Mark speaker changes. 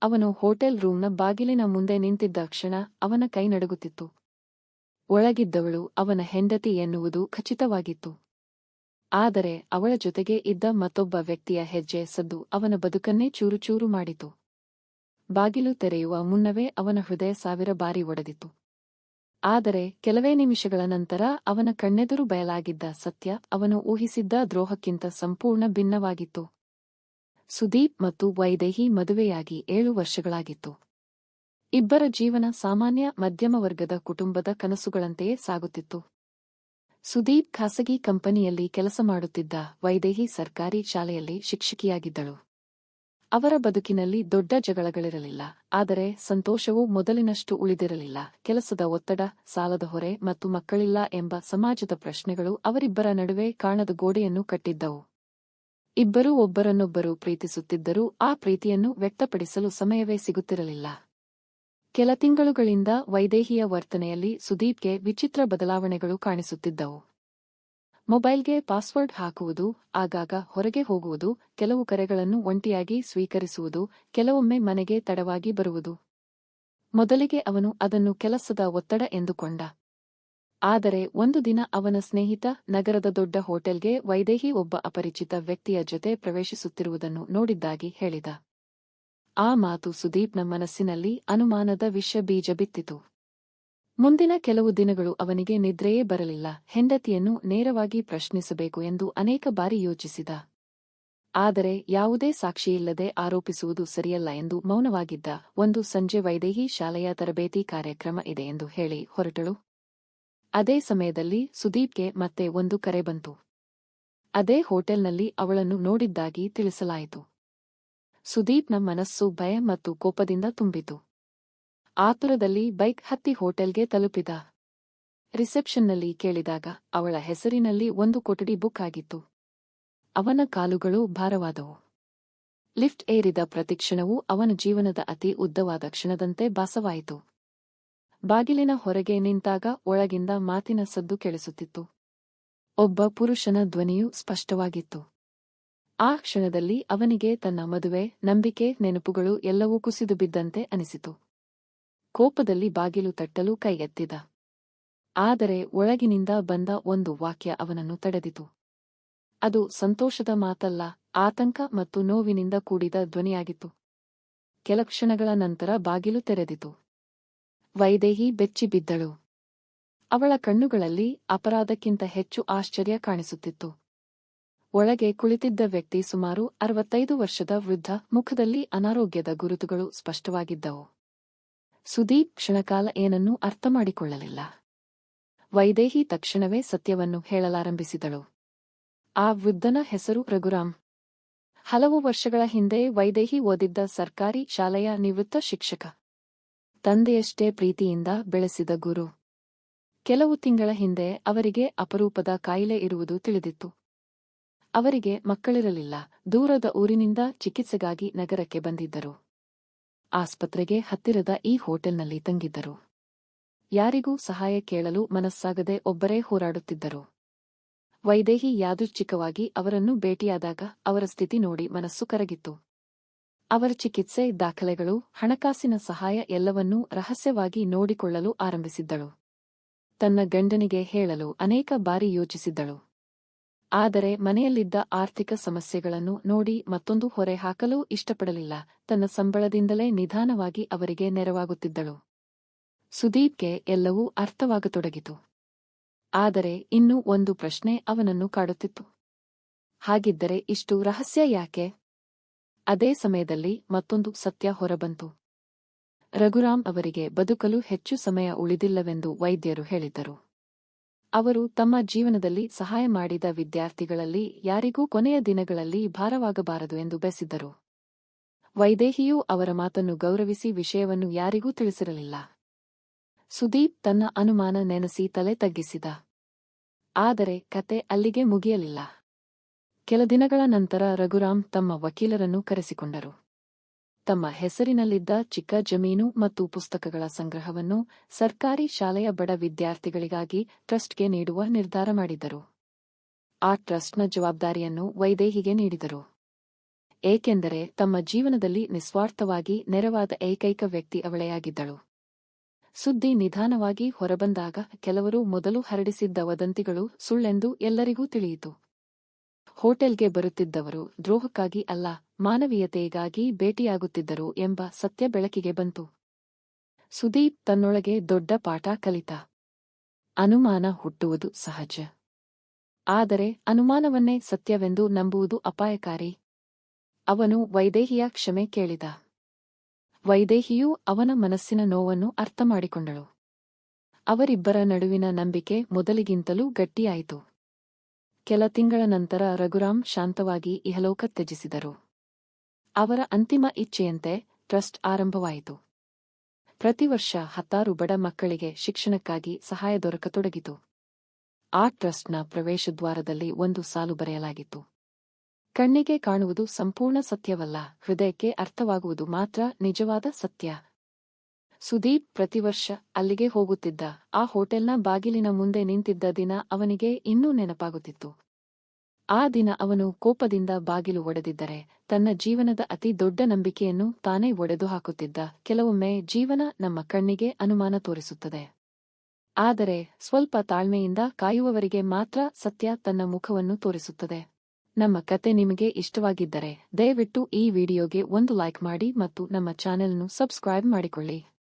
Speaker 1: ಅವನು ಹೋಟೆಲ್ ರೂಮ್ನ ಬಾಗಿಲಿನ ಮುಂದೆ ನಿಂತಿದ್ದ ಕ್ಷಣ ಅವನ ಕೈ ನಡುಗುತ್ತಿತ್ತು. ಒಳಗಿದ್ದವಳು ಅವನ ಹೆಂಡತಿ ಎನ್ನುವುದು ಖಚಿತವಾಗಿತ್ತು. ಆದರೆ ಅವಳ ಜೊತೆಗೆ ಇದ್ದ ಮತ್ತೊಬ್ಬ ವ್ಯಕ್ತಿಯ ಹೆಜ್ಜೆ ಸದ್ದು ಅವನ ಬದುಕನ್ನೇ ಚೂರುಚೂರು ಮಾಡಿತು. ಬಾಗಿಲು ತೆರೆಯುವ ಮುನ್ನವೇ ಅವನ ಹೃದಯ 1000 ಬಾರಿ ಒಡೆದಿತು. ಆದರೆ ಕೆಲವೇ ನಿಮಿಷಗಳ ನಂತರ ಅವನ ಕಣ್ಣೆದುರು ಬಯಲಾಗಿದ್ದ ಸತ್ಯ ಅವನು ಊಹಿಸಿದ್ದ ದ್ರೋಹಕ್ಕಿಂತ ಸಂಪೂರ್ಣ ಭಿನ್ನವಾಗಿತ್ತು. ಸುದೀಪ್ ಮತ್ತು ವೈದೇಹಿ ಮದುವೆಯಾಗಿ 7 ವರ್ಷಗಳಾಗಿತ್ತು. ಇಬ್ಬರ ಜೀವನ ಸಾಮಾನ್ಯ ಮಧ್ಯಮ ವರ್ಗದ ಕುಟುಂಬದ ಕನಸುಗಳಂತೆಯೇ ಸಾಗುತ್ತಿತ್ತು. ಸುದೀಪ್ ಖಾಸಗಿ ಕಂಪನಿಯಲ್ಲಿ ಕೆಲಸ ಮಾಡುತ್ತಿದ್ದ, ವೈದೇಹಿ ಸರ್ಕಾರಿ ಶಾಲೆಯಲ್ಲಿ ಶಿಕ್ಷಕಿಯಾಗಿದ್ದಳು. ಅವರ ಬದುಕಿನಲ್ಲಿ ದೊಡ್ಡ ಜಗಳಗಳಿರಲಿಲ್ಲ, ಆದರೆ ಸಂತೋಷವೂ ಮೊದಲಿನಷ್ಟು ಉಳಿದಿರಲಿಲ್ಲ. ಕೆಲಸದ ಒತ್ತಡ, ಸಾಲದ ಹೊರೆ ಮತ್ತು ಮಕ್ಕಳಿಲ್ಲ ಎಂಬ ಸಮಾಜದ ಪ್ರಶ್ನೆಗಳು ಅವರಿಬ್ಬರ ನಡುವೆ ಕಾಣದ ಗೋಡೆಯನ್ನು ಕಟ್ಟಿದ್ದವು. ಇಬ್ಬರೂ ಒಬ್ಬರನ್ನೊಬ್ಬರು ಪ್ರೀತಿಸುತ್ತಿದ್ದರೂ ಆ ಪ್ರೀತಿಯನ್ನು ವ್ಯಕ್ತಪಡಿಸಲು ಸಮಯವೇ ಸಿಗುತ್ತಿರಲಿಲ್ಲ. ಕೆಲ ತಿಂಗಳುಗಳಿಂದ ವೈದೇಹಿಯ ವರ್ತನೆಯಲ್ಲಿ ಸುದೀಪ್ಗೆ ವಿಚಿತ್ರ ಬದಲಾವಣೆಗಳು ಕಾಣಿಸುತ್ತಿದ್ದವು. ಮೊಬೈಲ್ಗೆ ಪಾಸ್ವರ್ಡ್ ಹಾಕುವುದು, ಆಗಾಗ ಹೊರಗೆ ಹೋಗುವುದು, ಕೆಲವು ಕರೆಗಳನ್ನು ಒಂಟಿಯಾಗಿ ಸ್ವೀಕರಿಸುವುದು, ಕೆಲವೊಮ್ಮೆ ಮನೆಗೆ ತಡವಾಗಿ ಬರುವುದು. ಮೊದಲಿಗೆ ಅವನು ಅದನ್ನು ಕೆಲಸದ ಒತ್ತಡ ಎಂದುಕೊಂಡ. ಆದರೆ ಒಂದು ದಿನ ಅವನ ಸ್ನೇಹಿತ ನಗರದ ದೊಡ್ಡ ಹೋಟೆಲ್ಗೆ ವೈದೇಹಿ ಒಬ್ಬ ಅಪರಿಚಿತ ವ್ಯಕ್ತಿಯ ಜೊತೆ ಪ್ರವೇಶಿಸುತ್ತಿರುವುದನ್ನು ನೋಡಿದ್ದಾಗಿ ಹೇಳಿದ. ಆ ಮಾತು ಸುದೀಪ್ನ ಮನಸ್ಸಿನಲ್ಲಿ ಅನುಮಾನದ ವಿಷ ಬೀಜ ಬಿತ್ತಿತು. ಮುಂದಿನ ಕೆಲವು ದಿನಗಳು ಅವನಿಗೆ ನಿದ್ರೆಯೇ ಬರಲಿಲ್ಲ. ಹೆಂಡತಿಯನ್ನು ನೇರವಾಗಿ ಪ್ರಶ್ನಿಸಬೇಕು ಎಂದು ಅನೇಕ ಬಾರಿ ಯೋಚಿಸಿದ. ಆದರೆ ಯಾವುದೇ ಸಾಕ್ಷಿಯಿಲ್ಲದೆ ಆರೋಪಿಸುವುದು ಸರಿಯಲ್ಲ ಎಂದು ಮೌನವಾಗಿದ್ದ. ಒಂದು ಸಂಜೆ ವೈದೇಹಿ ಶಾಲೆಯ ತರಬೇತಿ ಕಾರ್ಯಕ್ರಮ ಇದೆ ಎಂದು ಹೇಳಿ ಹೊರಟಳು. ಅದೇ ಸಮಯದಲ್ಲಿ ಸುದೀಪ್ಗೆ ಮತ್ತೆ ಒಂದು ಕರೆ ಬಂತು. ಅದೇ ಹೋಟೆಲ್ನಲ್ಲಿ ಅವಳನ್ನು ನೋಡಿದ್ದಾಗಿ ತಿಳಿಸಲಾಯಿತು. ಸುದೀಪ್ನ ಮನಸ್ಸು ಭಯ ಮತ್ತು ಕೋಪದಿಂದ ತುಂಬಿತು. ಆತುರದಲ್ಲಿ ಬೈಕ್ ಹತ್ತಿ ಹೋಟೆಲ್ಗೆ ತಲುಪಿದ. ರಿಸೆಪ್ಷನ್ನಲ್ಲಿ ಕೇಳಿದಾಗ ಅವಳ ಹೆಸರಿನಲ್ಲಿ ಒಂದು ಕೊಠಡಿ ಬುಕ್ ಆಗಿತ್ತು. ಅವನ ಕಾಲುಗಳು ಭಾರವಾದವು. ಲಿಫ್ಟ್ ಏರಿದ ಪ್ರತಿಕ್ಷಣವೂ ಅವನ ಜೀವನದ ಅತಿ ಉದ್ದವಾದ ಕ್ಷಣದಂತೆ ಭಾಸವಾಯಿತು. ಬಾಗಿಲಿನ ಹೊರಗೆ ನಿಂತಾಗ ಒಳಗಿಂದ ಮಾತಿನ ಸದ್ದು ಕೇಳಿಸುತ್ತಿತ್ತು. ಒಬ್ಬ ಪುರುಷನ ಧ್ವನಿಯು ಸ್ಪಷ್ಟವಾಗಿತ್ತು. ಆ ಕ್ಷಣದಲ್ಲಿ ಅವನಿಗೆ ತನ್ನ ಮದುವೆ, ನಂಬಿಕೆ, ನೆನಪುಗಳು ಎಲ್ಲವೂ ಕುಸಿದು ಬಿದ್ದಂತೆ ಅನಿಸಿತು. ಕೋಪದಲ್ಲಿ ಬಾಗಿಲು ತಟ್ಟಲು ಕೈ ಎತ್ತಿದ. ಆದರೆ ಒಳಗಿನಿಂದ ಬಂದ ಒಂದು ವಾಕ್ಯ ಅವನನ್ನು ತಡೆದಿತು. ಅದು ಸಂತೋಷದ ಮಾತಲ್ಲ, ಆತಂಕ ಮತ್ತು ನೋವಿನಿಂದ ಕೂಡಿದ ಧ್ವನಿಯಾಗಿತ್ತು. ಕೆಲ ಕ್ಷಣಗಳ ನಂತರ ಬಾಗಿಲು ತೆರೆದಿತು. ವೈದೇಹಿ ಬೆಚ್ಚಿಬಿದ್ದಳು. ಅವಳ ಕಣ್ಣುಗಳಲ್ಲಿ ಅಪರಾಧಕ್ಕಿಂತ ಹೆಚ್ಚು ಆಶ್ಚರ್ಯ ಕಾಣಿಸುತ್ತಿತ್ತು. ಒಳಗೆ ಕುಳಿತಿದ್ದ ವ್ಯಕ್ತಿ ಸುಮಾರು 65 ವರ್ಷದ ವೃದ್ಧ. ಮುಖದಲ್ಲಿ ಅನಾರೋಗ್ಯದ ಗುರುತುಗಳು ಸ್ಪಷ್ಟವಾಗಿದ್ದವು. ಸುದೀಪ್ ಕ್ಷಣಕಾಲ ಏನನ್ನೂ ಅರ್ಥಮಾಡಿಕೊಳ್ಳಲಿಲ್ಲ. ವೈದೇಹಿ ತಕ್ಷಣವೇ ಸತ್ಯವನ್ನು ಹೇಳಲಾರಂಭಿಸಿದಳು. ಆ ವೃದ್ಧನ ಹೆಸರು ರಘುರಾಮ್. ಹಲವು ವರ್ಷಗಳ ಹಿಂದೆ ವೈದೇಹಿ ಓದಿದ್ದ ಸರ್ಕಾರಿ ಶಾಲೆಯ ನಿವೃತ್ತ ಶಿಕ್ಷಕ. ತಂದೆಯಷ್ಟೇ ಪ್ರೀತಿಯಿಂದ ಬೆಳೆಸಿದ ಗುರು. ಕೆಲವು ತಿಂಗಳ ಹಿಂದೆ ಅವರಿಗೆ ಅಪರೂಪದ ಕಾಯಿಲೆ ಇರುವುದು ತಿಳಿದಿತ್ತು. ಅವರಿಗೆ ಮಕ್ಕಳಿರಲಿಲ್ಲ. ದೂರದ ಊರಿನಿಂದ ಚಿಕಿತ್ಸೆಗಾಗಿ ನಗರಕ್ಕೆ ಬಂದಿದ್ದರು. ಆಸ್ಪತ್ರೆಗೆ ಹತ್ತಿರದ ಈ ಹೋಟೆಲ್ನಲ್ಲಿ ತಂಗಿದ್ದರು. ಯಾರಿಗೂ ಸಹಾಯ ಕೇಳಲು ಮನಸ್ಸಾಗದೆ ಒಬ್ಬರೇ ಹೋರಾಡುತ್ತಿದ್ದರು. ವೈದೇಹಿ ಯಾದೃಚ್ಛಿಕವಾಗಿ ಅವರನ್ನು ಭೇಟಿಯಾದಾಗ ಅವರ ಸ್ಥಿತಿ ನೋಡಿ ಮನಸ್ಸು ಕರಗಿತ್ತು. ಅವರ ಚಿಕಿತ್ಸೆ, ದಾಖಲೆಗಳು, ಹಣಕಾಸಿನ ಸಹಾಯ ಎಲ್ಲವನ್ನೂ ರಹಸ್ಯವಾಗಿ ನೋಡಿಕೊಳ್ಳಲು ಆರಂಭಿಸಿದ್ದಳು. ತನ್ನ ಗಂಡನಿಗೆ ಹೇಳಲು ಅನೇಕ ಬಾರಿ ಯೋಚಿಸಿದ್ದಳು. ಆದರೆ ಮನೆಯಲ್ಲಿದ್ದ ಆರ್ಥಿಕ ಸಮಸ್ಯೆಗಳನ್ನು ನೋಡಿ ಮತ್ತೊಂದು ಹೊರೆ ಹಾಕಲು ಇಷ್ಟಪಡಲಿಲ್ಲ. ತನ್ನ ಸಂಬಳದಿಂದಲೇ ನಿಧಾನವಾಗಿ ಅವರಿಗೆ ನೆರವಾಗುತ್ತಿದ್ದಳು. ಸುದೀಪ್ಗೆ ಎಲ್ಲವೂ ಅರ್ಥವಾಗತೊಡಗಿತು. ಆದರೆ ಇನ್ನೂ ಒಂದು ಪ್ರಶ್ನೆ ಅವನನ್ನು ಕಾಡುತ್ತಿತ್ತು. ಹಾಗಿದ್ದರೆ ಇಷ್ಟು ರಹಸ್ಯ ಯಾಕೆ? ಅದೇ ಸಮಯದಲ್ಲಿ ಮತ್ತೊಂದು ಸತ್ಯ ಹೊರಬಂತು. ರಘುರಾಮ್ ಅವರಿಗೆ ಬದುಕಲು ಹೆಚ್ಚು ಸಮಯ ಉಳಿದಿಲ್ಲವೆಂದು ವೈದ್ಯರು ಹೇಳಿದ್ದರು. ಅವರು ತಮ್ಮ ಜೀವನದಲ್ಲಿ ಸಹಾಯ ಮಾಡಿದ ವಿದ್ಯಾರ್ಥಿಗಳಲ್ಲಿ ಯಾರಿಗೂ ಕೊನೆಯ ದಿನಗಳಲ್ಲಿ ಭಾರವಾಗಬಾರದು ಎಂದು ಬಯಸಿದ್ದರು. ವೈದೇಹಿಯೂ ಅವರ ಮಾತನ್ನು ಗೌರವಿಸಿ ವಿಷಯವನ್ನು ಯಾರಿಗೂ ತಿಳಿಸಿರಲಿಲ್ಲ. ಸುದೀಪ್ ತನ್ನ ಅನುಮಾನ ನೆನೆಸಿ ತಲೆ ತಗ್ಗಿಸಿದ. ಆದರೆ ಕತೆ ಅಲ್ಲಿಗೆ ಮುಗಿಯಲಿಲ್ಲ. ಕೆಲ ದಿನಗಳ ನಂತರ ರಘುರಾಮ್ ತಮ್ಮ ವಕೀಲರನ್ನು ಕರೆಸಿಕೊಂಡರು. ತಮ್ಮ ಹೆಸರಿನಲ್ಲಿದ್ದ ಚಿಕ್ಕ ಜಮೀನು ಮತ್ತು ಪುಸ್ತಕಗಳ ಸಂಗ್ರಹವನ್ನು ಸರ್ಕಾರಿ ಶಾಲೆಯ ಬಡ ವಿದ್ಯಾರ್ಥಿಗಳಿಗಾಗಿ ಟ್ರಸ್ಟ್ಗೆ ನೀಡುವ ನಿರ್ಧಾರ ಮಾಡಿದ್ದರು. ಆ ಟ್ರಸ್ಟ್ನ ಜವಾಬ್ದಾರಿಯನ್ನು ವೈದೇಹಿಗೆ ನೀಡಿದರು. ಏಕೆಂದರೆ ತಮ್ಮ ಜೀವನದಲ್ಲಿ ನಿಸ್ವಾರ್ಥವಾಗಿ ನೆರವಾದ ಏಕೈಕ ವ್ಯಕ್ತಿ ಅವಳೇ ಆಗಿದ್ದಳು. ಸುದ್ದಿ ನಿಧಾನವಾಗಿ ಹೊರಬಂದಾಗ ಕೆಲವರು ಮೊದಲು ಹರಡಿಸಿದ್ದ ವದಂತಿಗಳು ಸುಳ್ಳೆಂದು ಎಲ್ಲರಿಗೂ ತಿಳಿಯಿತು. ಹೋಟೆಲ್ಗೆ ಬರುತ್ತಿದ್ದವರು ದ್ರೋಹಕ್ಕಾಗಿ ಅಲ್ಲ, ಮಾನವೀಯತೆಗಾಗಿ ಭೇಟಿಯಾಗುತ್ತಿದ್ದರು ಎಂಬ ಸತ್ಯ ಬೆಳಕಿಗೆ ಬಂತು. ಸುದೀಪ್ ತನ್ನೊಳಗೆ ದೊಡ್ಡ ಪಾಠ ಕಲಿತ. ಅನುಮಾನ ಹುಟ್ಟುವುದು ಸಹಜ. ಆದರೆ ಅನುಮಾನವನ್ನೇ ಸತ್ಯವೆಂದು ನಂಬುವುದು ಅಪಾಯಕಾರಿ. ಅವನು ವೈದೇಹಿಯ ಕ್ಷಮೆ ಕೇಳಿದ. ವೈದೇಹಿಯೂ ಅವನ ಮನಸ್ಸಿನ ನೋವನ್ನು ಅರ್ಥಮಾಡಿಕೊಂಡಳು. ಅವರಿಬ್ಬರ ನಡುವಿನ ನಂಬಿಕೆ ಮೊದಲಿಗಿಂತಲೂ ಗಟ್ಟಿಯಾಯಿತು. ಕೆಲ ತಿಂಗಳ ನಂತರ ರಘುರಾಮ್ ಶಾಂತವಾಗಿ ಇಹಲೋಕ ತ್ಯಜಿಸಿದರು. ಅವರ ಅಂತಿಮ ಇಚ್ಛೆಯಂತೆ ಟ್ರಸ್ಟ್ ಆರಂಭವಾಯಿತು. ಪ್ರತಿವರ್ಷ 10 ಬಡ ಮಕ್ಕಳಿಗೆ ಶಿಕ್ಷಣಕ್ಕಾಗಿ ಸಹಾಯ ದೊರಕತೊಡಗಿತು. ಆ ಟ್ರಸ್ಟ್ನ ಪ್ರವೇಶದ್ವಾರದಲ್ಲಿ ಒಂದು ಸಾಲು ಬರೆಯಲಾಗಿತ್ತು: ಕಣ್ಣಿಗೆ ಕಾಣುವುದು ಸಂಪೂರ್ಣ ಸತ್ಯವಲ್ಲ, ಹೃದಯಕ್ಕೆ ಅರ್ಥವಾಗುವುದು ಮಾತ್ರ ನಿಜವಾದ ಸತ್ಯ. ಸುದೀಪ್ ಪ್ರತಿವರ್ಷ ಅಲ್ಲಿಗೆ ಹೋಗುತ್ತಿದ್ದ. ಆ ಹೋಟೆಲ್ನ ಬಾಗಿಲಿನ ಮುಂದೆ ನಿಂತಿದ್ದ ದಿನ ಅವನಿಗೆ ಇನ್ನೂ ನೆನಪಾಗುತ್ತಿತ್ತು. ಆ ದಿನ ಅವನು ಕೋಪದಿಂದ ಬಾಗಿಲು ಒಡೆದಿದ್ದರೆ ತನ್ನ ಜೀವನದ ಅತಿ ದೊಡ್ಡ ನಂಬಿಕೆಯನ್ನು ತಾನೇ ಒಡೆದು ಹಾಕುತ್ತಿದ್ದ. ಕೆಲವೊಮ್ಮೆ ಜೀವನ ನಮ್ಮ ಕಣ್ಣಿಗೆ ಅನುಮಾನ ತೋರಿಸುತ್ತದೆ. ಆದರೆ ಸ್ವಲ್ಪ ತಾಳ್ಮೆಯಿಂದ ಕಾಯುವವರಿಗೆ ಮಾತ್ರ ಸತ್ಯ ತನ್ನ ಮುಖವನ್ನು ತೋರಿಸುತ್ತದೆ. ನಮ್ಮ ಕತೆ ನಿಮಗೆ ಇಷ್ಟವಾಗಿದ್ದರೆ ದಯವಿಟ್ಟು ಈ ವಿಡಿಯೋಗೆ ಒಂದು ಲೈಕ್ ಮಾಡಿ ಮತ್ತು ನಮ್ಮ ಚಾನೆಲ್‌ನ್ನು ಸಬ್ಸ್ಕ್ರೈಬ್ ಮಾಡಿಕೊಳ್ಳಿ.